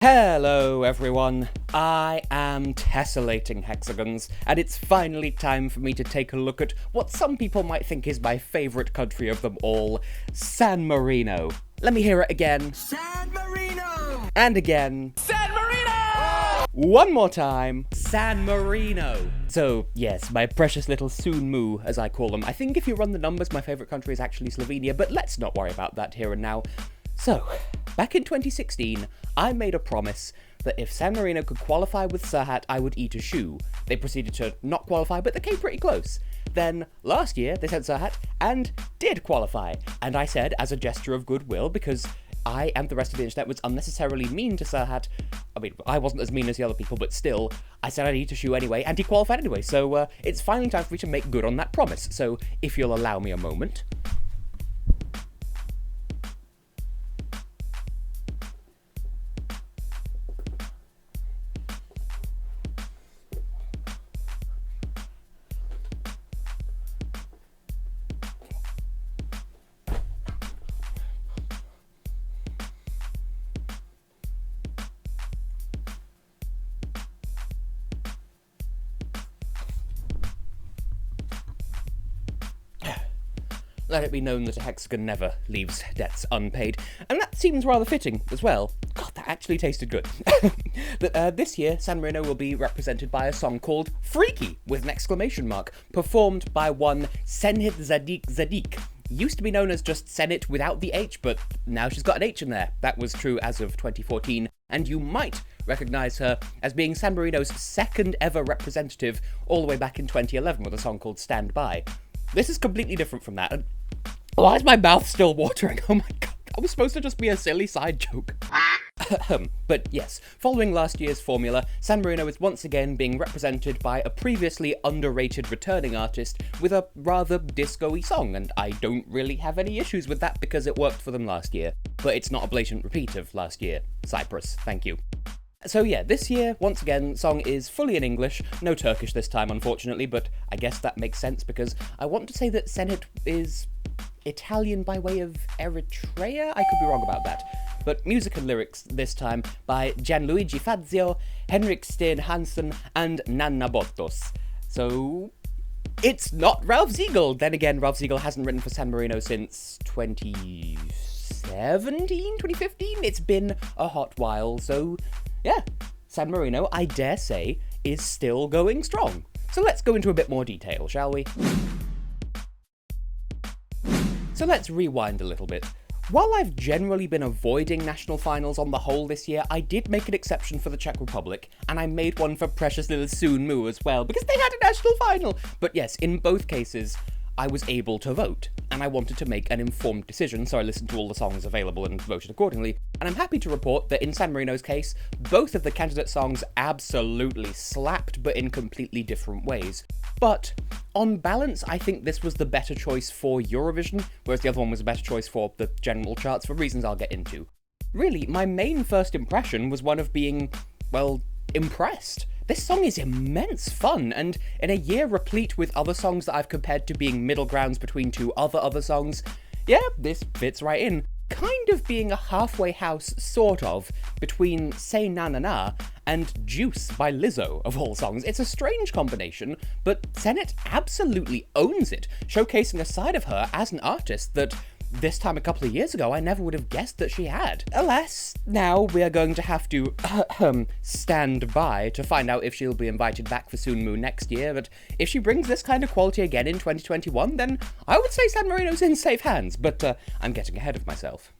Hello everyone, I am Tessellating Hexagons, and it's finally time for me to take a look at what some people might think is my favourite country of them all, San Marino. Let me hear it again. San Marino! And again. San Marino! One more time. San Marino. So, yes, my precious little Soon Moo, as I call them. I think if you run the numbers, my favourite country is actually Slovenia, but let's not worry about that here and now. So, back in 2016, I made a promise that if San Marino could qualify with Senhit, I would eat a shoe. They proceeded to not qualify, but they came pretty close. Then, last year, they sent Senhit and did qualify. And I said, as a gesture of goodwill, because I and the rest of the internet was unnecessarily mean to Senhit. I mean, I wasn't as mean as the other people, but still, I said I'd eat a shoe anyway, and he qualified anyway. So, it's finally time for me to make good on that promise. So, if you'll allow me a moment. Let it be known that a hexagon never leaves debts unpaid, and that seems rather fitting as well. God, that actually tasted good. This year, San Marino will be represented by a song called Freaky, with an exclamation mark, performed by one Senhit Zadik. Used to be known as just Senhit without the H, but now she's got an H in there. That was true as of 2014, and you might recognise her as being San Marino's second ever representative all the way back in 2011 with a song called Stand By. This is completely different from that, and why is my mouth still watering? Oh my god, that was supposed to just be a silly side joke. But yes, following last year's formula, San Marino is once again being represented by a previously underrated returning artist with a rather disco-y song, and I don't really have any issues with that because it worked for them last year. But it's not a blatant repeat of last year. Cyprus, thank you. So yeah, this year, once again, song is fully in English, no Turkish this time unfortunately, but I guess that makes sense because I want to say that Senhit is Italian by way of Eritrea? I could be wrong about that. But music and lyrics this time by Gianluigi Fazio, Henrik Steen Hansen, and Nanna Bottos. So, it's not Ralph Siegel! Then again, Ralph Siegel hasn't written for San Marino since 2017, 2015? It's been a hot while, so yeah, San Marino, I dare say, is still going strong. So let's go into a bit more detail, shall we? So let's rewind a little bit. While I've generally been avoiding national finals on the whole this year, I did make an exception for the Czech Republic, and I made one for precious little Soon Moo as well, because they had a national final! But yes, in both cases, I was able to vote, and I wanted to make an informed decision, so I listened to all the songs available and voted accordingly. And I'm happy to report that in San Marino's case, both of the candidate songs absolutely slapped, but in completely different ways. But, on balance, I think this was the better choice for Eurovision, whereas the other one was a better choice for the general charts, for reasons I'll get into. Really, my main first impression was one of being, well, impressed. This song is immense fun, and in a year replete with other songs that I've compared to being middle grounds between two other songs, yeah, this fits right in. Kind of being a halfway house, sort of, between Say Na Na Na and Juice by Lizzo, of all songs. It's a strange combination, but Senhit absolutely owns it, showcasing a side of her as an artist that this time a couple of years ago I never would have guessed that she had. Alas, now we are going to have to stand by to find out if she'll be invited back for Soon Moo next year, but if she brings this kind of quality again in 2021, then I would say San Marino's in safe hands, but I'm getting ahead of myself.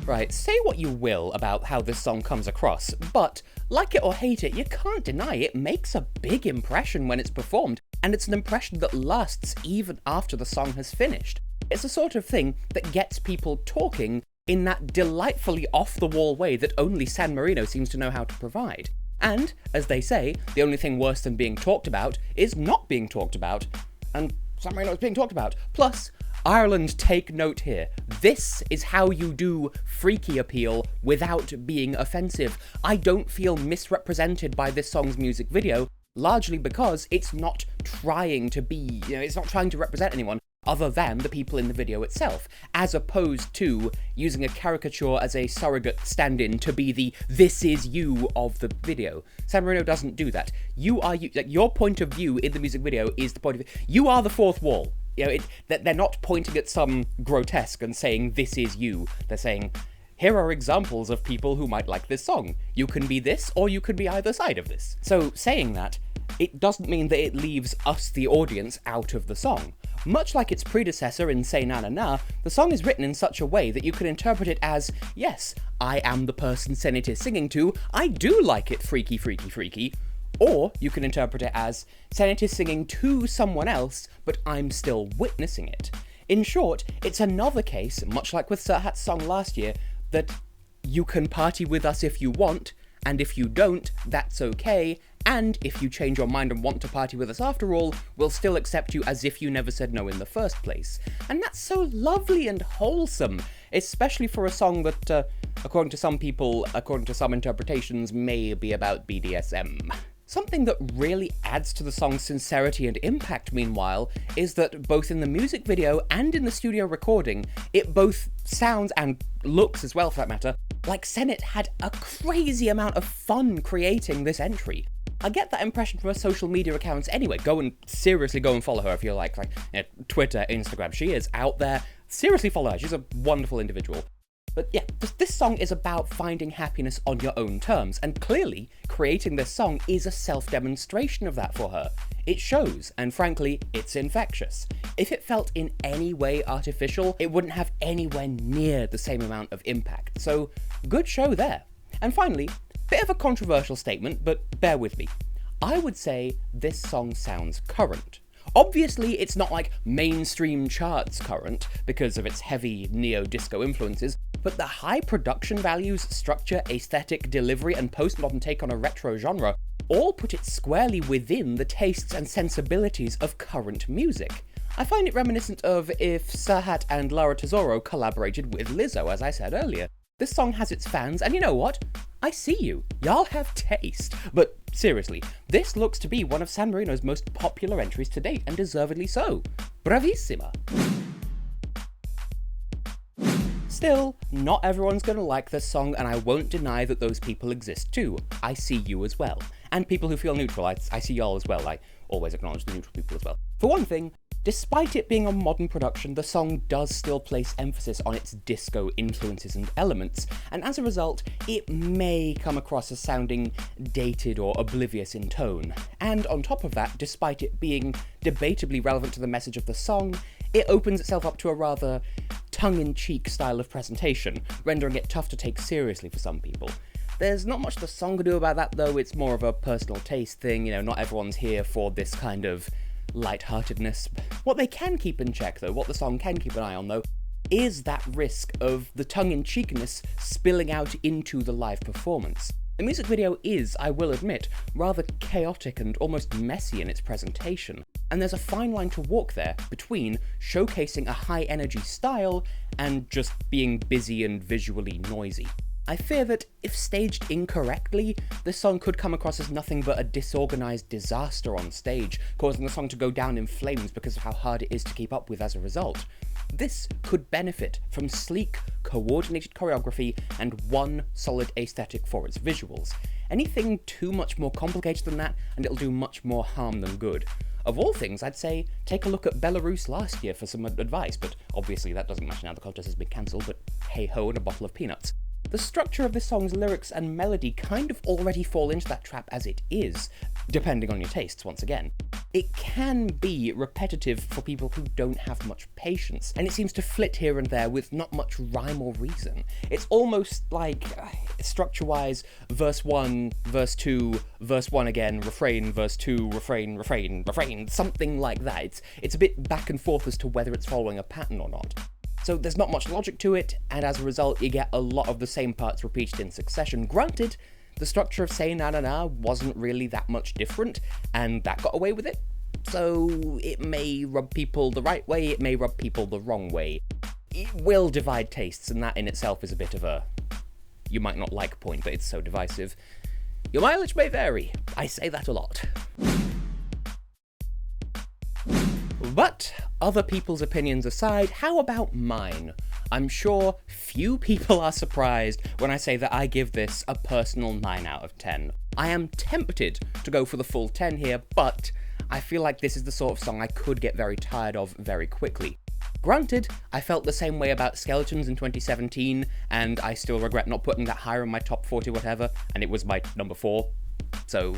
Right, say what you will about how this song comes across, but like it or hate it, you can't deny it makes a big impression when it's performed, and it's an impression that lasts even after the song has finished. It's the sort of thing that gets people talking in that delightfully off-the-wall way that only San Marino seems to know how to provide. And, as they say, the only thing worse than being talked about is not being talked about, and San Marino is being talked about. Plus, Ireland, take note here. This is how you do freaky appeal without being offensive. I don't feel misrepresented by this song's music video, largely because it's not trying to be, it's not trying to represent anyone. other than the people in the video itself, as opposed to using a caricature as a surrogate stand-in to be the "this is you" of the video. San Marino doesn't do that. You are you. Like, your point of view in the music video is the point of view. You are the fourth wall. You know, they're not pointing at some grotesque and saying "this is you." They're saying, here are examples of people who might like this song. You can be this, or you can be either side of this. So saying that, it doesn't mean that it leaves us, the audience, out of the song. Much like its predecessor in Say Na Na Na, the song is written in such a way that you can interpret it as, yes, I am the person Senhit is singing to, I do like it freaky, freaky, freaky. Or you can interpret it as, Senhit is singing to someone else, but I'm still witnessing it. In short, it's another case, much like with Serhat's song last year, that you can party with us if you want, and if you don't, that's okay, and if you change your mind and want to party with us after all, we'll still accept you as if you never said no in the first place. And that's so lovely and wholesome, especially for a song that, according to some people, according to some interpretations, may be about BDSM. Something that really adds to the song's sincerity and impact, meanwhile, is that both in the music video and in the studio recording, it both sounds, and looks as well for that matter, like Senhit had a crazy amount of fun creating this entry. I get that impression from her social media accounts anyway. Seriously go and follow her if you like Twitter, Instagram. She is out there. Seriously follow her. She's a wonderful individual. But yeah, this song is about finding happiness on your own terms, and clearly, creating this song is a self-demonstration of that for her. It shows, and frankly, it's infectious. If it felt in any way artificial, it wouldn't have anywhere near the same amount of impact, so good show there. And finally, bit of a controversial statement, but bear with me. I would say this song sounds current. Obviously, it's not like mainstream charts current, because of its heavy neo-disco influences, but the high production values, structure, aesthetic, delivery, and postmodern take on a retro genre all put it squarely within the tastes and sensibilities of current music. I find it reminiscent of if Serhat and Lara Tesoro collaborated with Lizzo, as I said earlier. This song has its fans, and you know what? I see you. Y'all have taste. But seriously, this looks to be one of San Marino's most popular entries to date, and deservedly so. Bravissima! Still, not everyone's gonna like this song, and I won't deny that those people exist too. I see you as well. And people who feel neutral, I see y'all as well. I always acknowledge the neutral people as well. For one thing, despite it being a modern production, the song does still place emphasis on its disco influences and elements, and as a result, it may come across as sounding dated or oblivious in tone. And on top of that, despite it being debatably relevant to the message of the song, it opens itself up to a rather tongue-in-cheek style of presentation, rendering it tough to take seriously for some people. There's not much the song can do about that though, it's more of a personal taste thing, not everyone's here for this kind of lightheartedness. What they can keep in check though, what the song can keep an eye on though, is that risk of the tongue-in-cheekness spilling out into the live performance. The music video is, I will admit, rather chaotic and almost messy in its presentation, and there's a fine line to walk there between showcasing a high-energy style and just being busy and visually noisy. I fear that if staged incorrectly, this song could come across as nothing but a disorganized disaster on stage, causing the song to go down in flames because of how hard it is to keep up with as a result. This could benefit from sleek, coordinated choreography and one solid aesthetic for its visuals. Anything too much more complicated than that, and it'll do much more harm than good. Of all things, I'd say take a look at Belarus last year for some advice, but obviously that doesn't matter now, the contest has been cancelled, but hey-ho and a bottle of peanuts. The structure of this song's lyrics and melody kind of already fall into that trap as it is, depending on your tastes once again. It can be repetitive for people who don't have much patience, and it seems to flit here and there with not much rhyme or reason. It's almost like, structure-wise, verse 1, verse 2, verse 1 again, refrain, verse 2, refrain, refrain, refrain, something like that. It's a bit back and forth as to whether it's following a pattern or not. So there's not much logic to it, and as a result you get a lot of the same parts repeated in succession. Granted, the structure of Say Na Na Na wasn't really that much different, and that got away with it, so it may rub people the right way, it may rub people the wrong way. It will divide tastes, and that in itself is a bit of a you might not like point, but it's so divisive. Your mileage may vary, I say that a lot. But other people's opinions aside, how about mine? I'm sure few people are surprised when I say that I give this a personal 9 out of 10. I am tempted to go for the full 10 here, but I feel like this is the sort of song I could get very tired of very quickly. Granted, I felt the same way about Skeletons in 2017, and I still regret not putting that higher in my top 40 whatever, and it was my number 4. So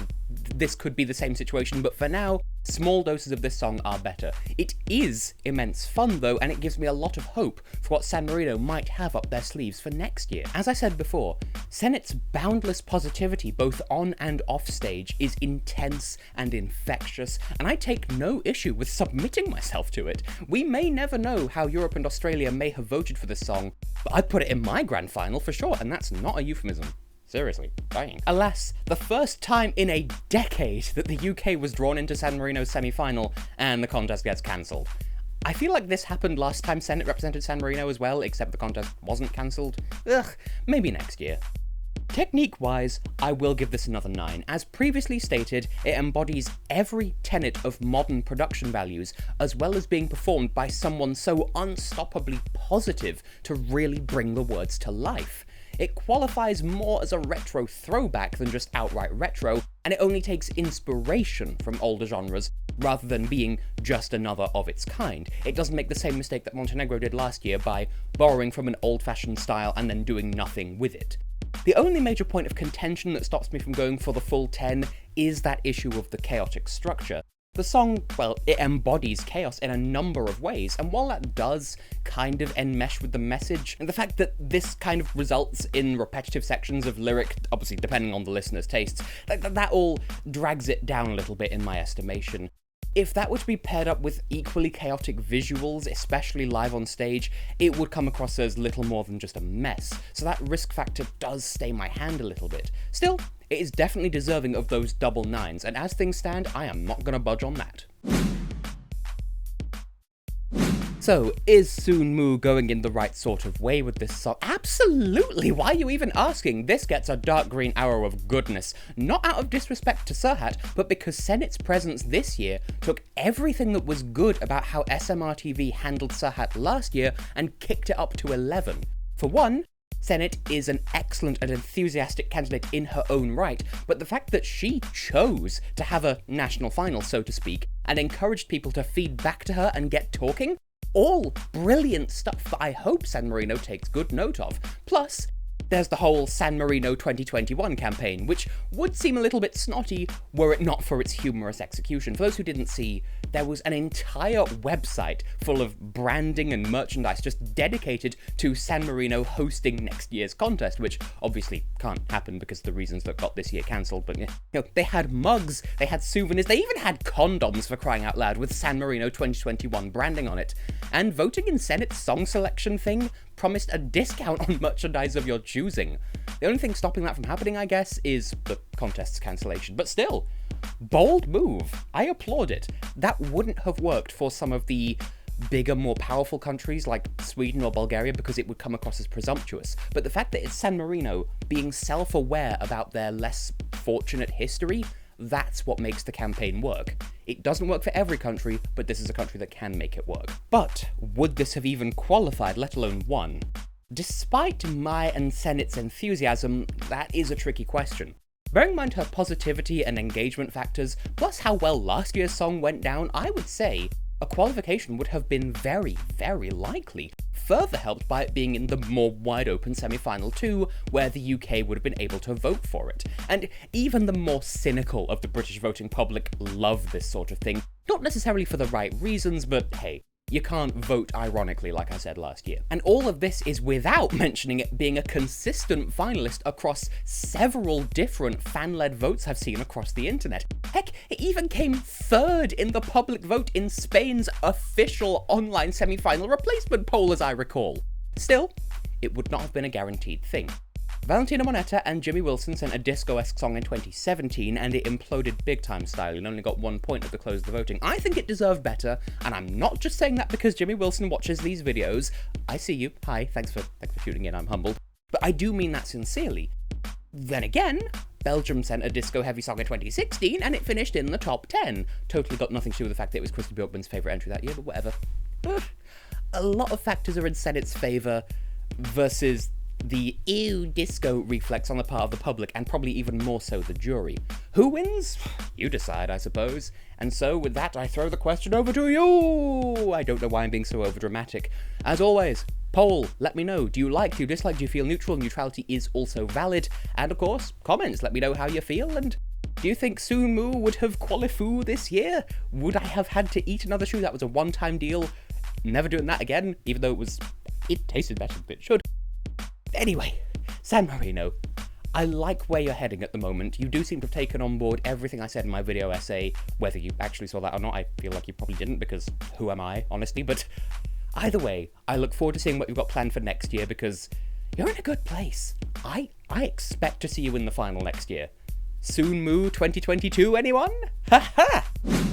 this could be the same situation, but for now, small doses of this song are better. It is immense fun though, and it gives me a lot of hope for what San Marino might have up their sleeves for next year. As I said before, Senhit's boundless positivity both on and off stage is intense and infectious, and I take no issue with submitting myself to it. We may never know how Europe and Australia may have voted for this song, but I'd put it in my grand final for sure, and that's not a euphemism. Seriously, dying. Alas, the first time in a decade that the UK was drawn into San Marino's semi-final, and the contest gets cancelled. I feel like this happened last time Senhit represented San Marino as well, except the contest wasn't cancelled. Ugh, maybe next year. Technique-wise, I will give this another 9. As previously stated, it embodies every tenet of modern production values, as well as being performed by someone so unstoppably positive to really bring the words to life. It qualifies more as a retro throwback than just outright retro, and it only takes inspiration from older genres, rather than being just another of its kind. It doesn't make the same mistake that Montenegro did last year by borrowing from an old-fashioned style and then doing nothing with it. The only major point of contention that stops me from going for the full 10 is that issue of the chaotic structure. The song, well, it embodies chaos in a number of ways, and while that does kind of enmesh with the message, and the fact that this kind of results in repetitive sections of lyric, obviously depending on the listener's tastes, that all drags it down a little bit in my estimation. If that were to be paired up with equally chaotic visuals, especially live on stage, it would come across as little more than just a mess, so that risk factor does stay my hand a little bit. Still, it is definitely deserving of those double 9s, and as things stand, I am not gonna budge on that. So, is Soon Moo going in the right sort of way with this song? Absolutely! Why are you even asking? This gets a dark green arrow of goodness. Not out of disrespect to Serhat, but because Senhit's presence this year took everything that was good about how SMRTV handled Serhat last year and kicked it up to 11. For one, Senhit is an excellent and enthusiastic candidate in her own right, but the fact that she chose to have a national final, so to speak, and encouraged people to feed back to her and get talking, all brilliant stuff that I hope San Marino takes good note of. Plus, there's the whole San Marino 2021 campaign, which would seem a little bit snotty were it not for its humorous execution. For those who didn't see, there was an entire website full of branding and merchandise just dedicated to San Marino hosting next year's contest, which obviously can't happen because of the reasons that got this year cancelled, but they had mugs, they had souvenirs, they even had condoms, for crying out loud, with San Marino 2021 branding on it. And voting in Senhit's song selection thing promised a discount on merchandise of your choosing. The only thing stopping that from happening, I guess, is the contest's cancellation. But still, bold move. I applaud it. That wouldn't have worked for some of the bigger, more powerful countries like Sweden or Bulgaria because it would come across as presumptuous. But the fact that it's San Marino being self-aware about their less fortunate history, that's what makes the campaign work. It doesn't work for every country, but this is a country that can make it work. But would this have even qualified, let alone won? Despite my and Senhit's enthusiasm, that is a tricky question. Bearing in mind her positivity and engagement factors, plus how well last year's song went down, I would say a qualification would have been very, very likely, further helped by it being in the more wide-open semi-final too, where the UK would have been able to vote for it. And even the more cynical of the British voting public love this sort of thing, not necessarily for the right reasons, but hey, you can't vote ironically, like I said last year. And all of this is without mentioning it being a consistent finalist across several different fan-led votes I've seen across the internet. Heck, it even came third in the public vote in Spain's official online semi-final replacement poll, as I recall. Still, it would not have been a guaranteed thing. Valentina Monetta and Jimmy Wilson sent a disco-esque song in 2017, and it imploded big-time style and only got 1 point at the close of the voting. I think it deserved better, and I'm not just saying that because Jimmy Wilson watches these videos. I see you. Hi, thanks for tuning in, I'm humbled. But I do mean that sincerely. Then again, Belgium sent a disco heavy song in 2016 and it finished in the top 10. Totally got nothing to do with the fact that it was Christy Bjorkman's favourite entry that year, but whatever. A lot of factors are in Senhit's favour versus the ew disco reflex on the part of the public, and probably even more so the jury. Who wins? You decide, I suppose. And so with that, I throw the question over to you! I don't know why I'm being so overdramatic. As always, poll, let me know. Do you like, do you dislike, do you feel neutral? Neutrality is also valid. And of course, comments, let me know how you feel. And do you think Soon Moo would have qualified this year? Would I have had to eat another shoe? That was a one-time deal. Never doing that again, even though it tasted better than it should. Anyway, San Marino, I like where you're heading at the moment. You do seem to have taken on board everything I said in my video essay. Whether you actually saw that or not, I feel like you probably didn't, because who am I, honestly? But either way, I look forward to seeing what you've got planned for next year, because you're in a good place. I expect to see you in the final next year. Soon Moo 2022, anyone? Ha ha!